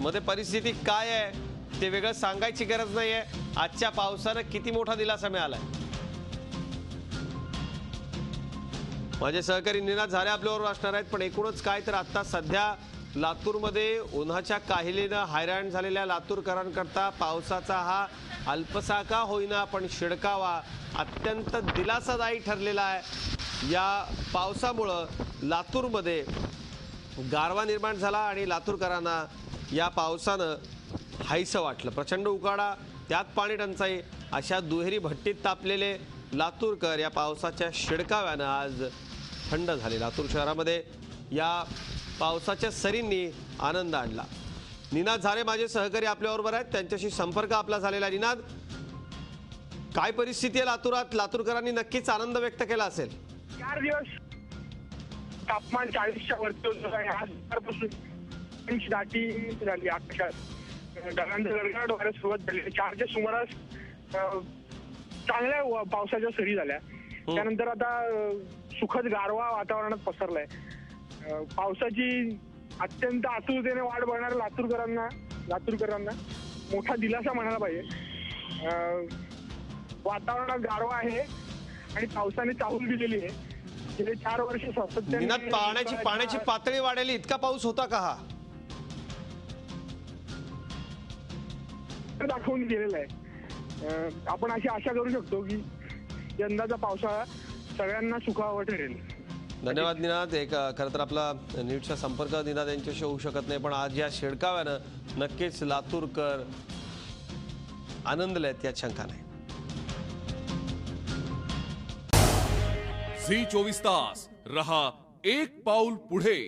मध्ये परिस्थिती काय आहे ते वेगळं सांगायची गरज नाहीये। आजच्या पावसानं किती मोठा दिलासा मिळालाय। माझे सहकारी निनाद झारे आपल्याबरोबर असणार आहेत, पण एकूणच काय तर आता सध्या लातूरमध्ये उन्हाच्या काहिलीनं हैराण झालेल्या लातूरकरांकरता पावसाचा हा अल्पसा का होईना पण शिडकावा अत्यंत दिलासादायी ठरलेला आहे। या पावसामुळे लातूरमध्ये गारवा निर्माण झाला आणि लातूरकरांना या पावसानं हायसं वाटलं। प्रचंड उकाडा, त्यात पाणी टंचाई, अशा दुहेरी भट्टीत तापलेले लातूरकर या पावसाच्या शिडकाव्यानं आज थंड झाले। लातूर शहरामध्ये या पावसाच्या सरींनी आनंद आणला। निनाद झारे माझे सहकारी आपल्याबरोबर आहेत, त्यांच्याशी संपर्क आपला झालेला। निनाद, काय परिस्थिती आहे लातूरात? लातूरकरांनी नक्कीच आनंद व्यक्त केला असेल। 4 दिवस तापमान 40च्या वरती होतं आणि आज दुपारपासून दाटी झाली आकाशात। ढगांचा गडगडाट व्हायला सुरुवात झाली। 4च्या सुमारास चांगल्या पावसाच्या सरी झाल्या। त्यानंतर आता सुखद गारवा वातावरणात पसरलाय। पावसाची अत्यंत आतुरतेने वाट बघणाऱ्या लातूरकरांना मोठा दिलासा म्हणायला पाहिजे। वातावरणात गारवा आहे आणि पावसाने चाहूल दिलेली आहे। गेले 4 वर्ष सातत्याने पाण्याची पातळी वाढली, इतका पाऊस होता का हा? दाखवून गेलेला आहे। आपण अशी आशा करू शकतो की यंदाचा पावसाळा सगळ्यांना सुखावह ठरेल। धन्यवाद निनाद। एक खरं तर आपला नीटचा संपर्क निनाद यांच्याशी होऊ शकत नाही, पण आज या शिडकाव्यानं नक्कीच लातूरकर आनंदलेत यात शंका नाही। झी 24 तास रहा एक पाऊल पुढे।